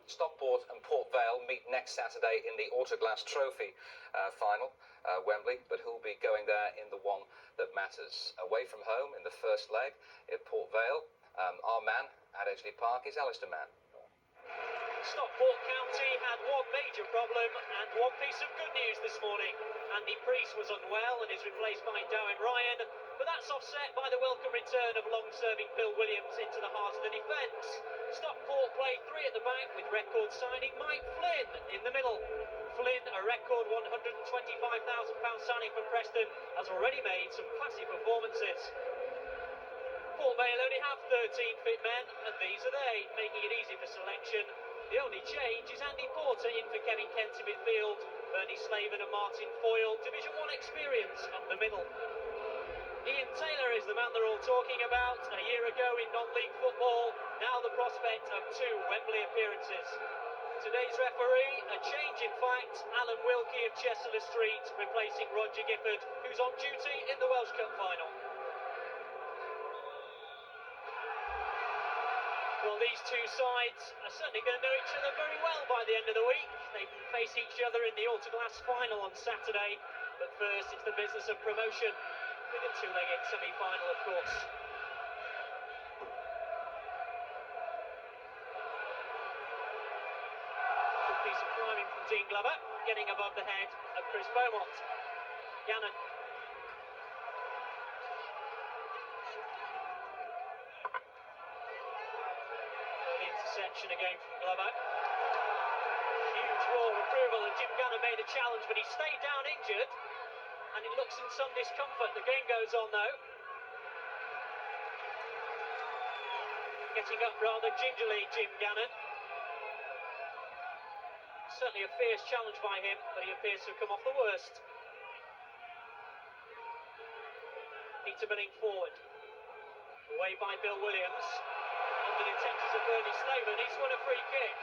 Stockport and Port Vale meet next Saturday in the Autoglass Trophy final, Wembley, but who'll be going there in the one that matters? Away from home in the first leg at Port Vale, our man at Edgeley Park is Alistair Mann. Stockport County had one major problem and one piece of good news this morning. Andy Priest was unwell and is replaced by Darren Ryan, but that's offset by the welcome return of long-serving Bill Williams into the heart of the defence. Stockport played three at the back with record signing Mike Flynn in the middle. Flynn, a record £125,000 signing for Preston, has already made some classy performances. Port Vale only have 13 fit men, and these are they, making it easy for selection. The only change is Andy Porter in for Kevin Kent in midfield, Bernie Slaven and Martin Foyle, Division 1 experience up the middle. Ian Taylor is the man they're all talking about. A year ago in non-league football, now the prospect of 2 Wembley appearances. Today's referee, a change in fact, Alan Wilkie of Chester Street, replacing Roger Gifford, who's on duty in the Welsh Cup final. Well, these two sides are certainly going to know each other very well by the end of the week. They face each other in the Autoglass final on Saturday, but first it's the business of promotion, with a two-legged semi-final, of course. Good piece of climbing from Dean Glover, getting above the head of Chris Beaumont. Gannon. Interception again from Glover. Huge roar of approval, and Jim Gannon made a challenge, but he stayed down injured, and he looks in some discomfort. The game goes on though. Getting up rather gingerly, Jim Gannon. Certainly a fierce challenge by him, but he appears to have come off the worst. Peter Billing forward. Away by Bill Williams. Under the intentions of Bernie Slaven, he's won a free kick.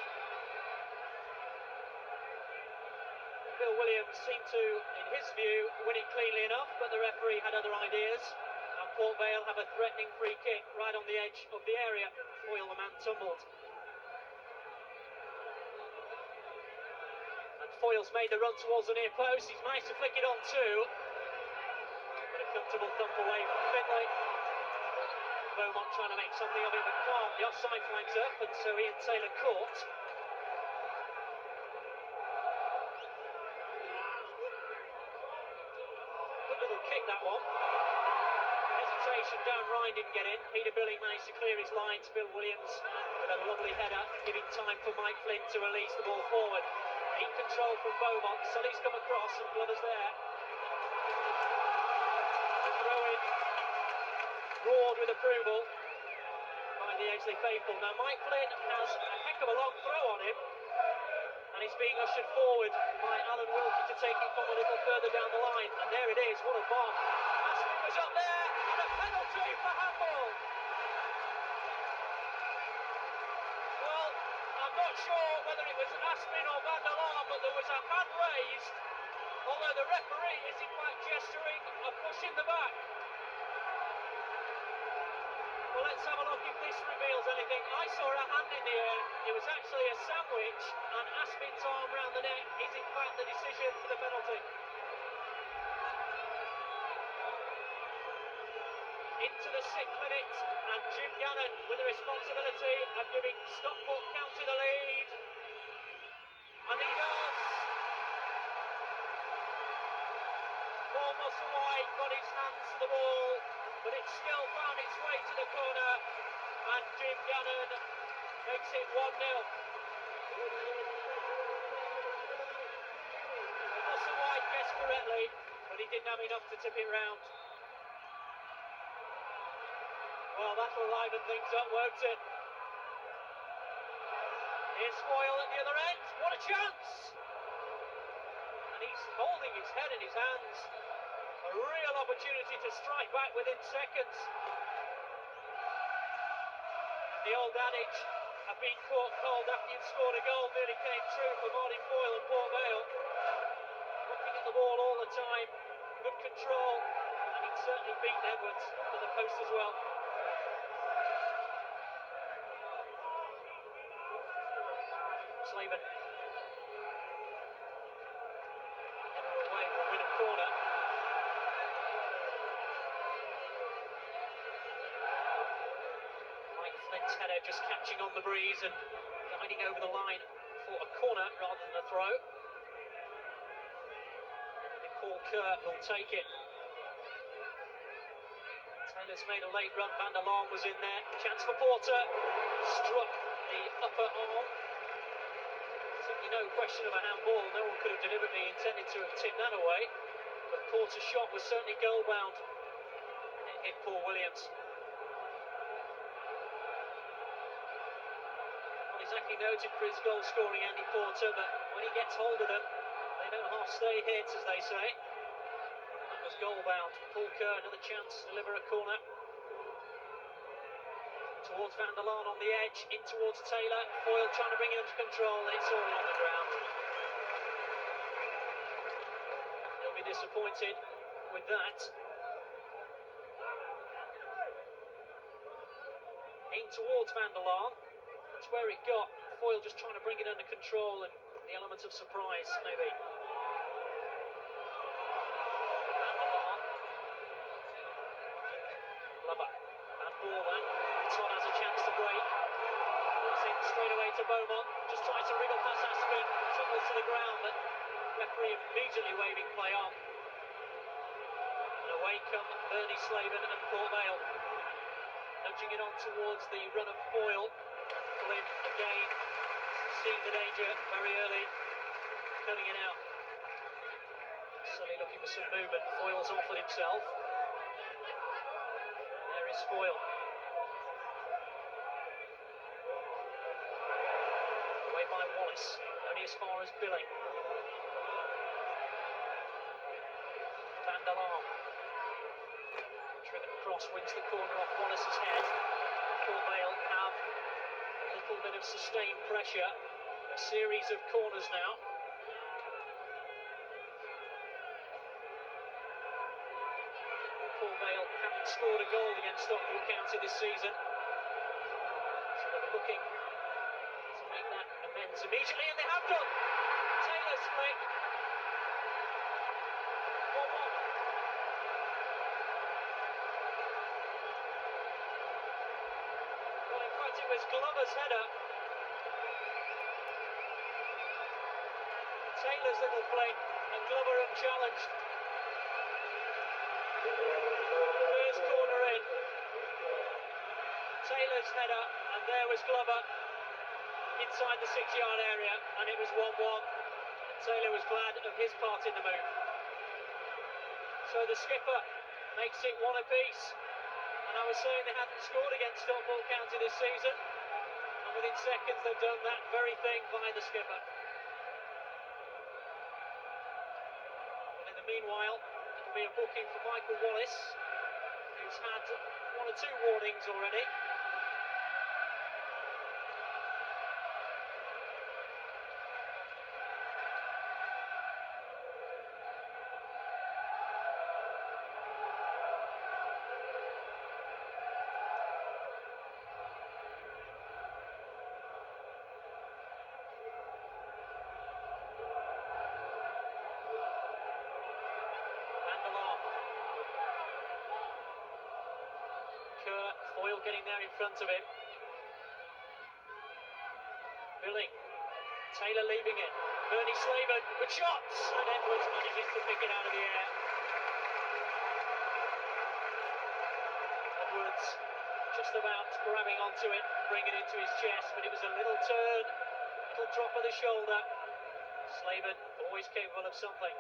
Bill Williams seemed to, in his view, win it cleanly enough, but the referee had other ideas. And Port Vale have a threatening free kick right on the edge of the area. Foyle, the man, tumbled. And Foyle's made the run towards the near post. He's managed to flick it on too. But a comfortable thump away from Finlay. Beaumont trying to make something of it, but can't. The offside flags up, and so Ian Taylor caught. Good little kick, that one. Hesitation down, Ryan didn't get in. Peter Billing managed to clear his lines. Bill Williams with a lovely header, giving time for Mike Flynn to release the ball forward. In control from Beaumont. Sully's come across, and Glover's there. The throw-in. Roared with approval by the Edgeley faithful. Now Mike Flynn has a heck of a long throw on him, and he's being ushered forward by Alan Wilkie to take it from a little further down the line, and there it is. What a bomb. Aspin was up there, and a penalty for handball. Well, I'm not sure whether it was Aspin or Van der Laan, but there was a hand raised, although the referee is in fact gesturing a push in the back. Well, let's have a look if this reveals anything. I saw a hand in the air. It was actually a sandwich, and Aspin's arm round the neck is in fact the decision for the penalty. Into the 6th minute, and Jim Gannon with the responsibility of giving Stockport County the lead. And he does. Paul Musselwhite got his hands to the ball, but it still found its way to the corner, and Jim Gannon makes it 1-0. Musselwhite guessed correctly, but he didn't have enough to tip it round. Well, that'll liven things up, won't it? Here's Foyle at the other end. What a chance! And he's holding his head in his hands. A real opportunity to strike back within seconds. The old adage of being caught cold after you've scored a goal nearly came true for Martin Foyle and Port Vale. Looking at the ball all the time, good control, and he'd certainly beaten Edwards to the post as well. Slaven. Header away will win a corner. Mike Flint's header just catching on the breeze and guiding over the line for a corner rather than a throw. And Paul Kerr will take it. Taylor's made a late run, Van der Laan was in there, chance for Porter, struck the upper arm. Certainly no question of a handball, no one could have deliberately intended to have tipped that away, but Porter's shot was certainly goal bound and it hit Paul Williams. Not exactly noted for his goal scoring, Andy Porter, but when he gets hold of them, they don't half stay hit, as they say. That was goal bound. Paul Kerr, another chance to deliver a corner. Towards Van der Laan on the edge, in towards Taylor. Foyle trying to bring it under control, and it's all on the ground. He'll be disappointed with that. In towards Van der Laan. That's where it got. Foyle just trying to bring it under control, and the element of surprise, maybe. Todd has a chance to break. It's in straight away to Beaumont. Just tries to wriggle past Aspen. Tumbles to the ground, but referee immediately waving play on. And away come Bernie Slaven and Paul Vale. Nudging it on towards the run of Foyle. And Flynn again seeing the danger very early. Cutting it out. Sully looking for some movement. Foyle's offered himself. There is Foyle. By Wallace, only as far as Billing. Van der Laan. Driven across, wins the corner off Wallace's head. Port Vale have a little bit of sustained pressure. A series of corners now. Port Vale haven't scored a goal against Stockport County this season. So they're looking to make that amends immediately, and they have done. Taylor's flick. 1-1. Well, in fact, it was Glover's header. Taylor's little flick, and Glover unchallenged. First corner in. Taylor's header, and there was Glover inside the 6-yard area, and it was 1-1. And Taylor was glad of his part in the move. So the skipper makes it one apiece. And I was saying they hadn't scored against Stockport County this season, and within seconds they've done that very thing by the skipper. Well, in the meanwhile, it'll be a booking for Michael Wallace, who's had 1 or 2 warnings already. Foyle getting there in front of him. Billing. Taylor leaving it. Bernie Slaven with shots, and Edwards manages to pick it out of the air. Edwards just about grabbing onto it, bringing it into his chest, but it was a little turn, little drop of the shoulder. Slaven always capable of something.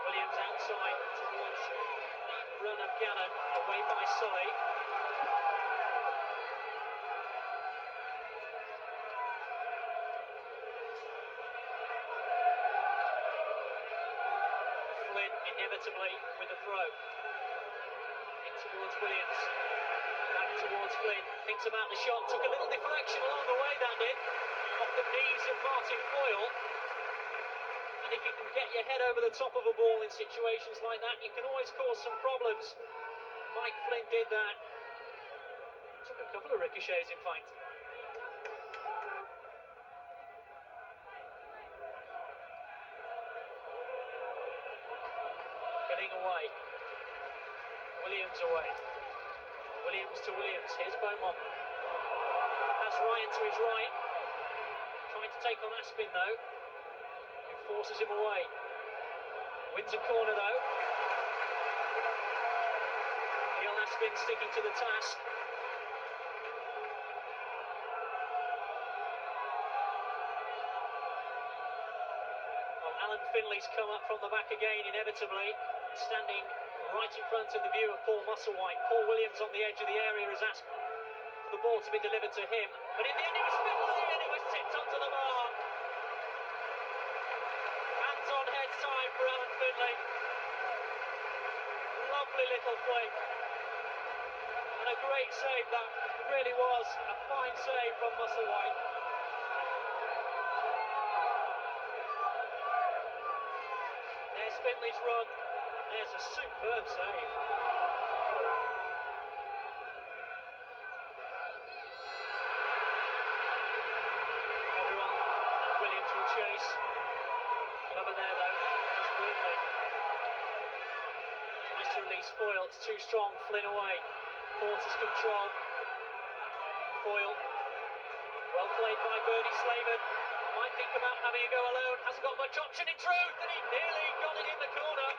Williams outside towards the run of Gannon, away by Sully. Flynn inevitably with a throw. In towards Williams. Back towards Flynn. Thinks about the shot. Took a little deflection along the way, that did. Off the knees of Martin Foyle. And if you can get your head over the top of a ball in situations like that, you can always cause some problems. Mike Flynn did that. Took a couple of ricochets, in fact. Getting away. Williams away. Williams to Williams. Here's Beaumont. Has Ryan to his right. Trying to take on Aspin though. Who forces him away. Wins a corner though. Neil Aspin sticking to the task. Well, Alan Finley's come up from the back again inevitably. Standing right in front of the view of Paul Musselwhite. Paul Williams on the edge of the area has asked for the ball to be delivered to him. But in the end it was Finley and it was tipped onto the bar. Hands on head time for Alan Finley. Lovely little flick. And a great save that really was. A fine save from Musselwhite. There's Finley's run. There's a superb save. Everyone and Williams will chase. Clever there though. That's Burnley. Tries to release Foyle. It's too strong. Flynn away. Porter's control. Foyle. Well played by Bernie Slaven. Might think about having a go alone. Hasn't got much option in truth. And he nearly got it in the corner.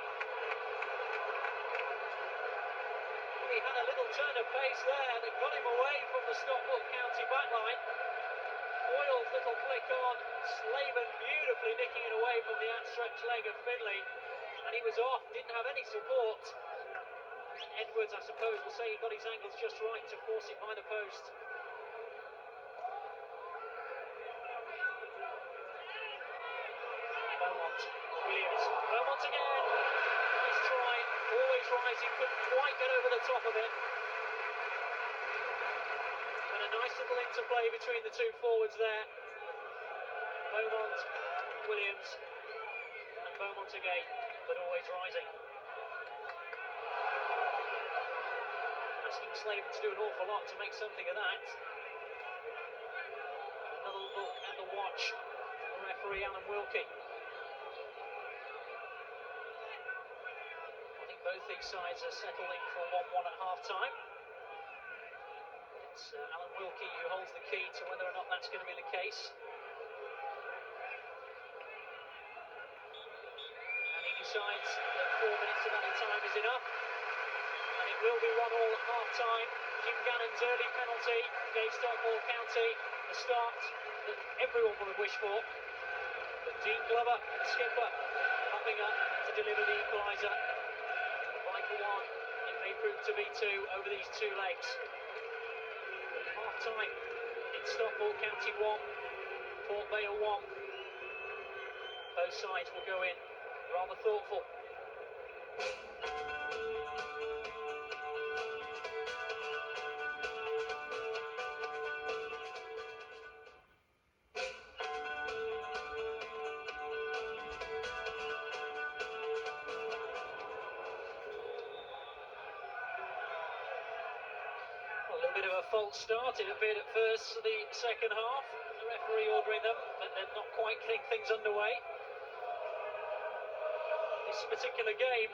He had a little turn of pace there that got him away from the Stockport County backline. Foyle's little flick on. Slaven beautifully nicking it away from the outstretched leg of Finley. And he was off, didn't have any support. Edwards, I suppose, will say he got his angles just right to force it by the post. Beaumont, Williams, Beaumont again. Nice try, always rising, couldn't quite get over the top of it. And a nice little interplay between the two forwards there. Beaumont, Williams, and Beaumont again, but always rising. Asking Slaven to do an awful lot to make something of that. Another look at the watch from the referee Alan Wilkie. I think both these sides are settling for 1-1 at half-time. It's Alan Wilkie who holds the key to whether or not that's going to be the case. And he decides that 4 minutes of added time is enough. And it will be 1-1 at half-time. Jim Gannon's early penalty gave Stockport County the start that everyone would have wished for. But Dean Glover, the skipper, popping up to deliver the equaliser. Vital one, it may prove to be two over these two legs. Half-time, it's Stockport County 1, Port Vale 1. Both sides will go in rather thoughtful. A little bit of a false start, it appeared at first for the second half. The referee ordering them, but they're not quite getting things underway. This particular game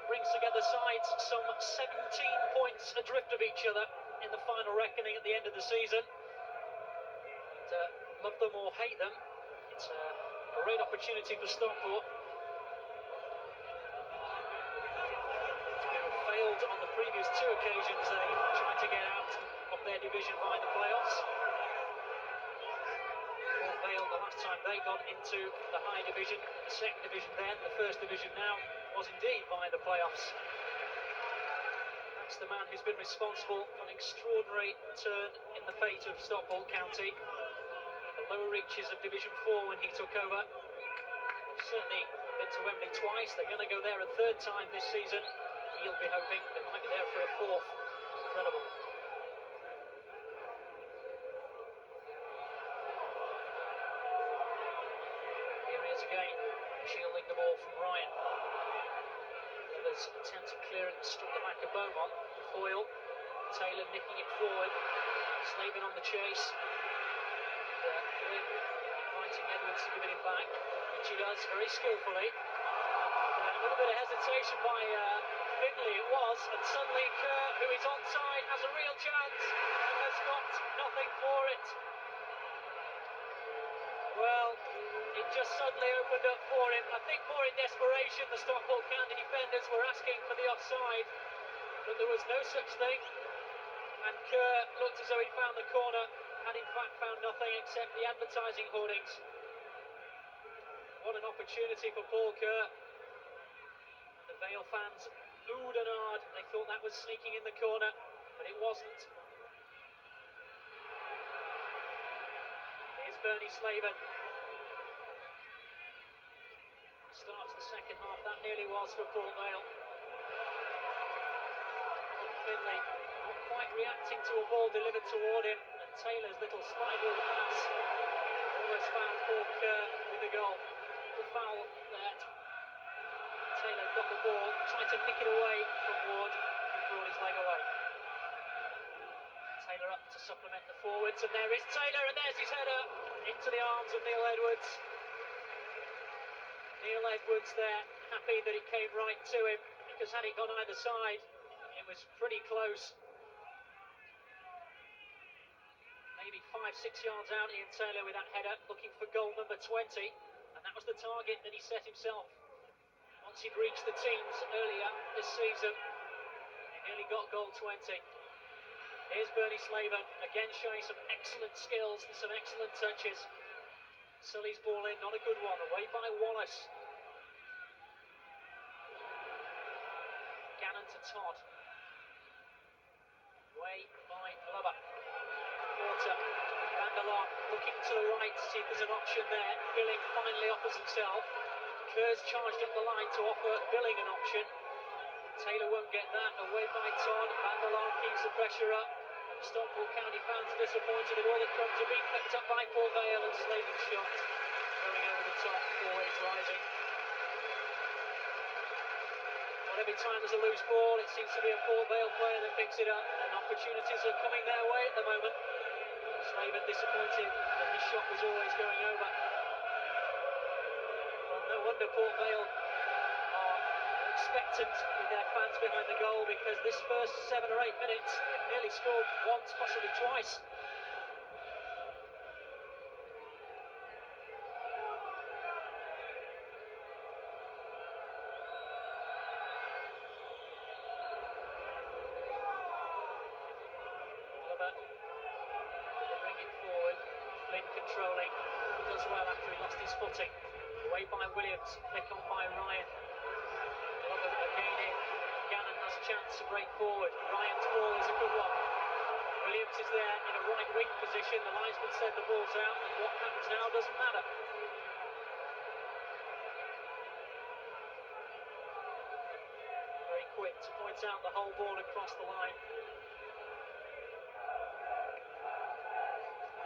brings together sides some 17 points adrift of each other in the final reckoning at the end of the season. And, love them or hate them, it's a great opportunity for Stockport. Failed on the previous two occasions they tried to get out of their division via the playoffs. Port Vale, the last time they got into the high division, the second division then, the first division now, was indeed via the playoffs. That's the man who's been responsible for an extraordinary turn in the fate of Stockport County. The lower reaches of Division 4 when he took over. They've certainly been to Wembley twice, they're going to go there a third time this season. He'll be hoping they might be there for a fourth. Incredible. Here he is again, shielding the ball from Ryan. Others attempt to clear it, struck the back of Beaumont. Foyle Taylor nicking it forward. Slavin on the chase. Inviting Edwards to give it back, which he does very skillfully. A little bit of hesitation by Finley it was, and suddenly Kerr, who is onside, has a real chance and has got nothing for it. Well, it just suddenly opened up for him. I think more in desperation the Stockport County defenders were asking for the offside, but there was no such thing, and Kerr looked as though he found the corner, and in fact found nothing except the advertising hoardings. What an opportunity for Paul Kerr. And the Vale fans oohed and ahed. They thought that was sneaking in the corner, but it wasn't. Here's Bernie Slavin. Starts the second half, that nearly was for Port Vale. Finley not quite reacting to a ball delivered toward him, and Taylor's little spiral pass almost found Paul Kerr with the goal. The foul there. Taylor got the ball, tried to nick it away from Ward, who brought his leg away. Taylor up to supplement the forwards, and there is Taylor, and there's his header into the arms of Neil Edwards. Neil Edwards there, happy that it came right to him, because had it gone either side, it was pretty close. Maybe 5-6 yards out, Ian Taylor with that header, looking for goal number 20, and that was the target that he set himself. Once he'd reached the teens earlier this season, he nearly got goal 20. Here's Bernie Slavin, again showing some excellent skills and some excellent touches. Sully's ball in, not a good one, away by Wallace. Gannon to Todd. Away by Glover. Porter, Vanderlaan looking to the right to see if there's an option there. Billing finally offers himself. Kerr's charged up the line to offer Billing an option. Taylor won't get that, away by Todd. Vanderlaan keeps the pressure up. Stockport County fans are disappointed that all the crumbs are being picked up by Port Vale, and Slavin's shot going over the top, always rising. But every time there's a loose ball, it seems to be a Port Vale player that picks it up, and opportunities are coming their way at the moment. Slavin disappointed that his shot was always going over. Well, no wonder Port Vale are expectant with their fans behind the goal, because this first 7 or 8 minutes they've nearly scored once, possibly twice. Oliver delivering it forward, Flynn controlling, does well after he lost his footing. Away by Williams, flick on by Ryan. Glover again in. Gannon has a chance to break forward. Ryan's ball is a good one. Williams is there in a right wing position. The linesman said the ball's out, and what happens now doesn't matter. Very quick to point out the whole ball across the line.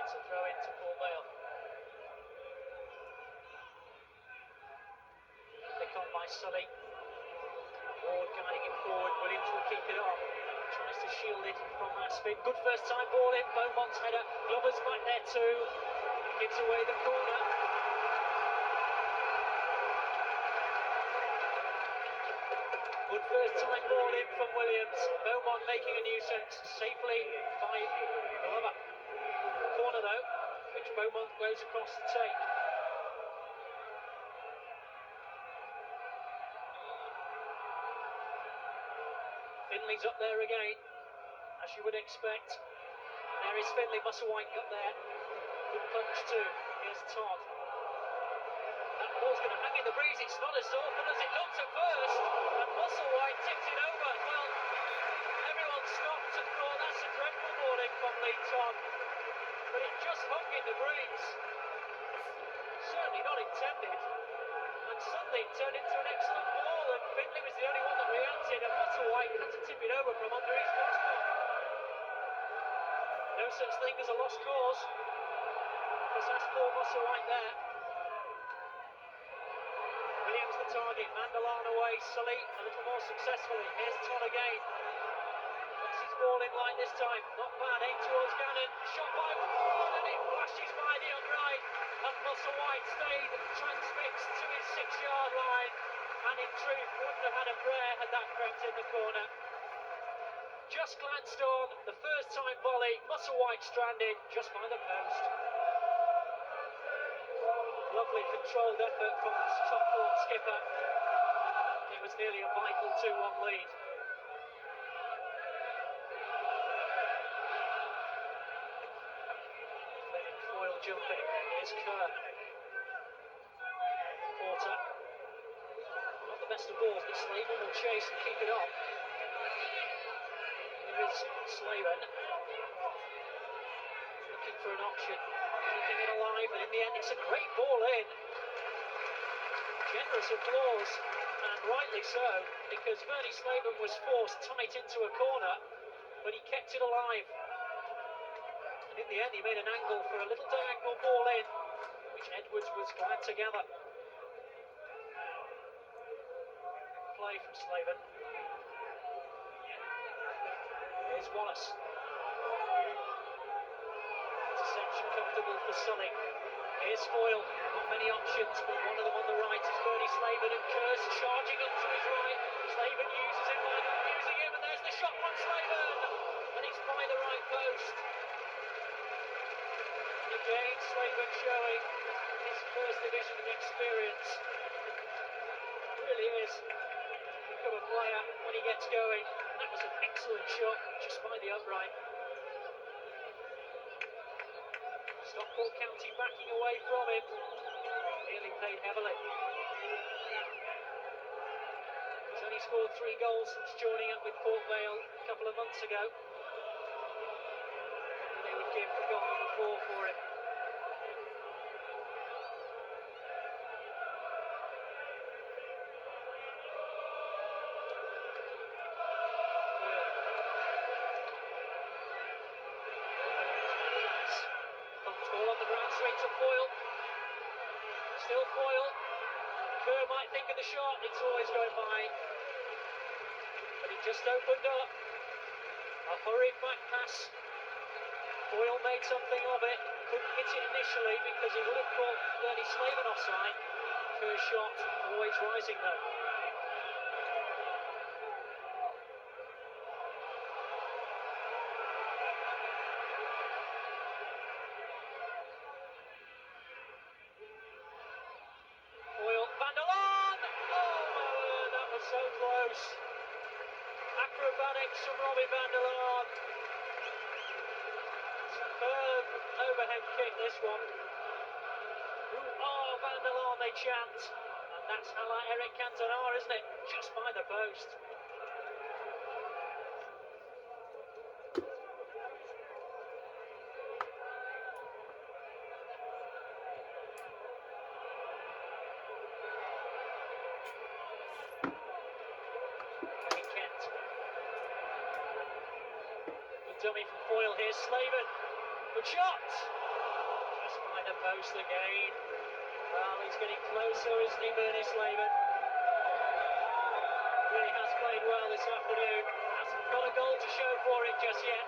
It's a throw in to Port Vale. Pick on by Sully. Ward guiding it forward. Williams will keep it on. Tries to shield it from that spin. Good first time ball in. Beaumont's header. Glover's back there too. Gives away the corner. Good first time ball in from Williams. Beaumont making a nuisance safely by Glover. Corner though, which Beaumont goes across to take. Finley's up there again, as you would expect. There is Finley. Musselwhite got there. Good punch too. Here's Todd. That ball's going to hang in the breeze. It's not as awful as it looked at first. And Musselwhite tipped it over. Well, everyone stopped and thought that's a dreadful bowling from Lee Todd. But it just hung in the breeze. Certainly not intended. And suddenly it turned into an excellent ball, and Finley was the only one that reacted, and Musselwhite had to tip it over from under his goalkeeper. No such thing as a lost cause, because that's Paul Musselwhite there. Williams the target, Vanderlaan away, Sully a little more successfully. Here's Todd again. Puts his ball in like this time. Not bad, aimed towards Gannon. Shot by Ward, and it flashes by the upright. And Musselwhite stayed transfixed to his 6-yard line. And in truth, wouldn't have had a prayer had that crept in the corner. Just glanced on, the first time volley, Musselwhite stranded just by the post. Lovely controlled effort from the Stockport skipper. It was nearly a vital 2-1 lead. Fleming foil jumping, here's Kerr. Porter. Not the best of balls, but Slaven will chase and keep it on. Here is Slaven. Looking for an option, keeping it alive, and in the end it's a great ball in. Generous applause, and rightly so, because Bernie Slaven was forced tight into a corner, but he kept it alive. And in the end he made an angle for a little diagonal ball in, which Edwards was glad to gather. Play from Slaven. Here's Wallace. Interception comfortable for Sully. Here's Foyle. Not many options, but one of them on the right is Bernie Slaven, and Kerr's charging up to his right. Slaven uses him by not using him, and there's the shot from Slaven, and it's by the right post. And again, Slaven showing his first division experience. Really is become a player when he gets going. And that was an excellent shot just by the upright. Stockport County backing away from him. Nearly paid heavily. He's only scored 3 goals since joining up with Port Vale a couple of months ago. And they would give the goal number 4 for him. Straight to Foyle. Still Foyle. Kerr might think of the shot. It's always going by. But he just opened up. A hurried back pass. Foyle made something of it. Couldn't hit it initially because he would have caught Bernie Slaven offside. Kerr's shot always rising though. So close. Acrobatics from Robbie van der Laan. Superb overhead kick, this one. Oh, van der Laan, they chant. And that's how like Eric Cantona, isn't it? Just by the post. Dummy from Foyle, here's Slaven. Good shot! Just by the post again. Well, he's getting closer, isn't he, Bernie Slaven? Really has played well this afternoon. Hasn't got a goal to show for it just yet.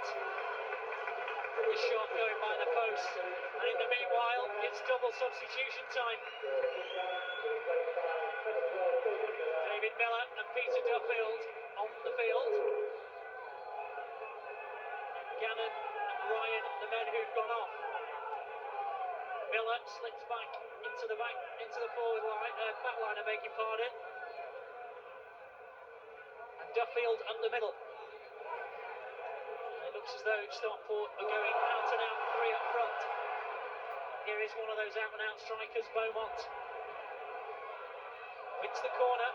The shot going by the post. And in the meanwhile, it's double substitution time. David Miller and Peter Duffield on the field. Gannon and Ryan, the men who've gone off. Miller slips back into the forward line, back line, I beg your pardon. And Duffield up the middle. It looks as though Stockport are going out and out 3 up front. Here is one of those out and out strikers, Beaumont. Wins the corner.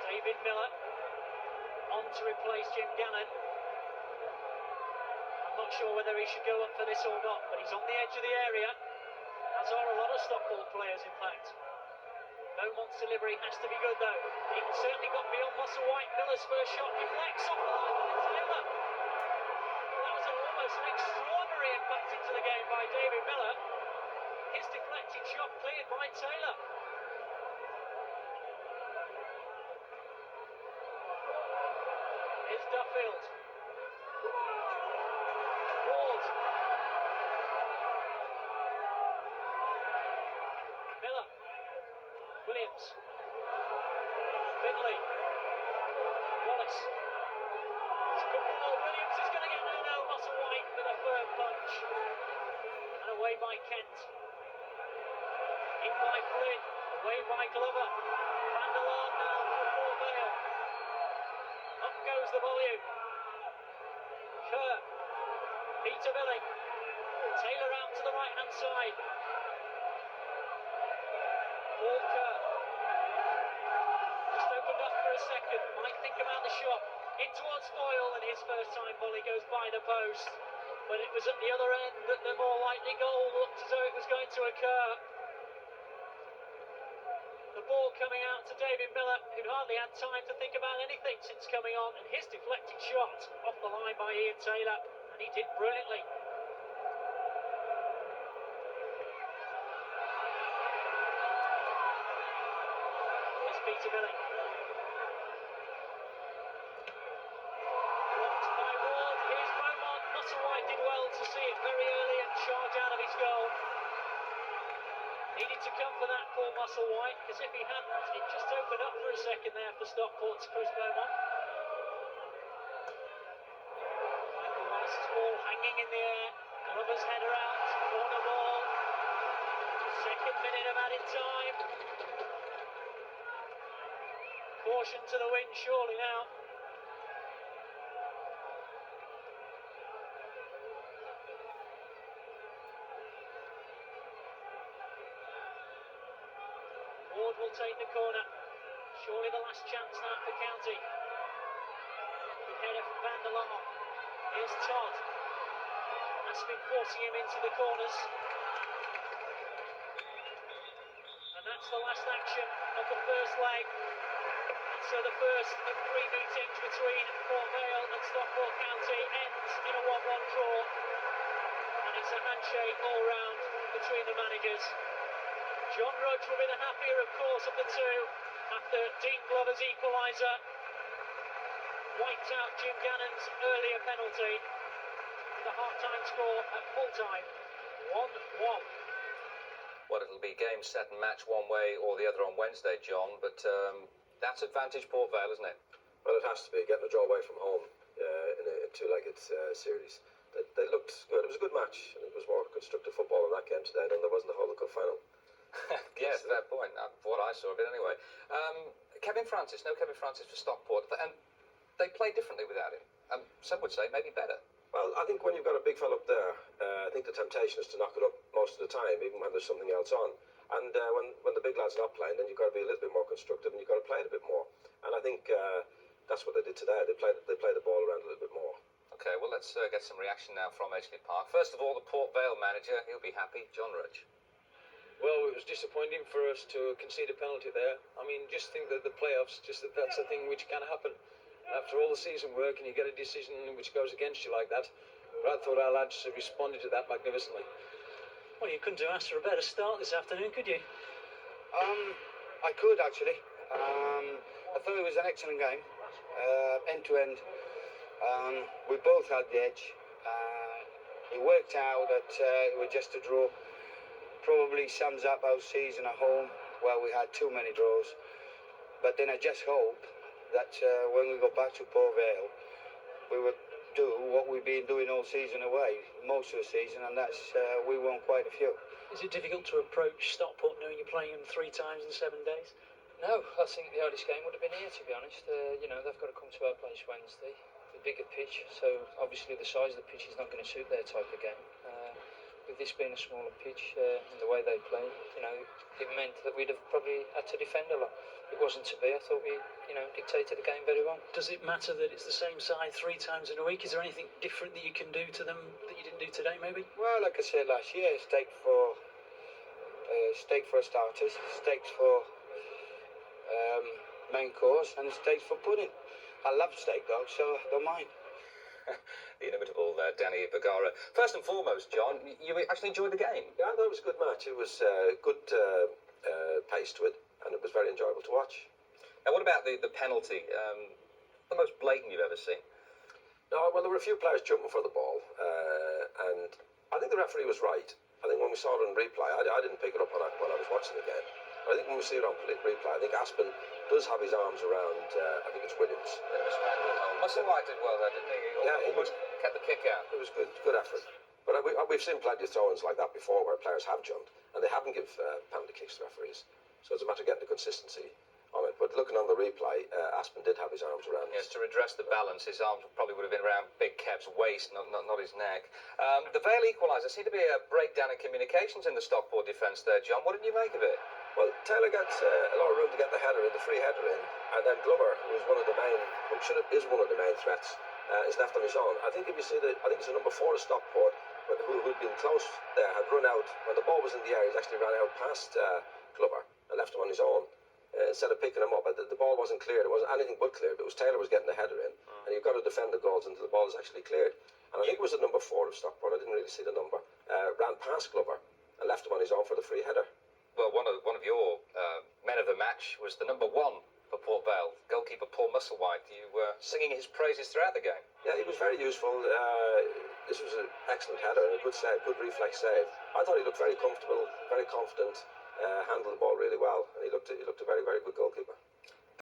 David Miller on to replace Jim Gannon. I'm not sure whether he should go up for this or not, but he's on the edge of the area, as are a lot of Stockport players in fact. Beaumont's delivery has to be good though. He certainly got beyond Musselwhite. Miller's first shot deflects off the line by Taylor. That was almost an extraordinary impact into the game by David Miller. His deflected shot cleared by Taylor. field. Ward. Miller. Williams. Finley. Wallace. It's a good ball. Williams is going to get no, Musselwhite with a firm punch. And away by Kent. In by Flynn. Away by Glover. Van der Laan now for Port Vale. Up goes the volume. Kerr. Peter Billing. Taylor out to the right hand side. Paul Kerr. Just opened up for a second. Might think about the shot. In towards Foyle, and his first time volley goes by the post. But it was at the other end that the more likely goal looked as though it was going to occur. The ball coming out to David Miller, who'd hardly had time to think about anything since coming on, and his deflected shot off the line by Ian Taylor, and he did brilliantly. Here's Peter Billing. Blocked by Ward. Here's Beaumont. Musselwhite did well to see it very early and charge out of his goal. Needed to come for that, Paul Musselwhite, because if he hadn't, it just opened up for a second there for Stockport to Chris Beaumont. Michael Wallace's ball hanging in the air. Glover's header out. Corner ball. Second minute of added time. Caution to the wind, surely now. Ward will take the corner. Surely the last chance now for County. The header from Van der Laan. Here's Todd. That's been forcing him into the corners. And that's the last action of the first leg. And so the first of three meetings between Port Vale and Stockport County ends in a 1-1 draw. And it's a handshake all round between the managers. John Rudge will be the happier, of course, of the two after Dean Glover's equaliser wiped out Jim Gannon's earlier penalty. The half-time score at full-time, 1-1. Well, it'll be game, set and match one way or the other on Wednesday, John, but that's advantage Port Vale, isn't it? Well, it has to be, getting a draw away from home in a two-legged series. They looked good. It was a good match, and it was more constructive football in that game today than there was in the Hurling Cup final. Yes, to that point, what I saw of it anyway. Kevin Francis, no Kevin Francis for Stockport, and they play differently without him. Some would say maybe better. Well, I think when you've got a big fella up there, I think the temptation is to knock it up most of the time, even when there's something else on. And when the big lad's not playing, then you've got to be a little bit more constructive and you've got to play it a bit more. And I think that's what they did today. They played the ball around a little bit more. Okay, well, let's get some reaction now from Edgeley Park. First of all, the Port Vale manager, he'll be happy, John Rudge. Well, it was disappointing for us to concede a penalty there. I mean, just think that the playoffs, that's a thing which can happen. After all the season work and you get a decision which goes against you like that. But I thought our lads responded to that magnificently. Well, you couldn't have asked for a better start this afternoon, could you? I could actually. I thought it was an excellent game, end to end. We both had the edge. It worked out that it was just a draw. Probably sums up our season at home, where we had too many draws. But then I just hope that when we go back to Port Vale, we would do what we've been doing all season away, most of the season, and that's we won quite a few. Is it difficult to approach Stockport knowing you're playing them 3 times in 7 days? No, I think the hardest game would have been here, to be honest. They've got to come to our place Wednesday. The bigger pitch, so obviously the size of the pitch is not going to suit their type of game. With this being a smaller pitch and the way they play, it meant that we'd have probably had to defend a lot. It wasn't to be. I thought we, dictated the game very well. Does it matter that it's the same side 3 times in a week? Is there anything different that you can do to them that you didn't do today, maybe? Well, like I said last year, steak for starters, steaks for main course, and steaks for pudding. I love steak though, so I don't mind. The inimitable Danny Bergara. First and foremost, John, you actually enjoyed the game. Yeah, I thought it was a good match. It was good pace to it, and it was very enjoyable to watch. Now, what about the penalty? The most blatant you've ever seen? No, well, there were a few players jumping for the ball, and I think the referee was right. I think when we saw it on replay, I didn't pick it up when I was watching the game. I think when we see it on replay, I think Aspen does have his arms around, I think it's Williams. Musselwhite did well there, didn't he? Yeah, he almost kept the kick out. It was good effort. But we've seen plenty of throw-ins like that before where players have jumped, and they haven't given penalty kicks to referees. So it's a matter of getting the consistency on it. But looking on the replay, Aspen did have his arms around. Yes, to redress the balance, his arms probably would have been around Big Kev's waist, not his neck. The Vale equaliser seemed to be a breakdown in communications in the Stockport defence there, John. What did you make of it? Well, Taylor got a lot of room to get the header in, the free header in, and then Glover, who is one of the main threats, is left on his own. I think if you see I think it's the number 4 of Stockport, who'd been close there, had run out when the ball was in the air. He's actually ran out past Glover and left him on his own. Instead of picking him up, the ball wasn't cleared. It wasn't anything but cleared. It was Taylor was getting the header in, and you've got to defend the goals until the ball is actually cleared. And I think it was the number 4 of Stockport. I didn't really see the number. Ran past Glover and left him on his own for the free header. Well, one of your men of the match was the number 1 for Port Vale, goalkeeper Paul Musselwhite. You were singing his praises throughout the game. Yeah, he was very useful. This was an excellent header and a good save, good reflex save. I thought he looked very comfortable, very confident, handled the ball really well, and he looked a very, very good goalkeeper.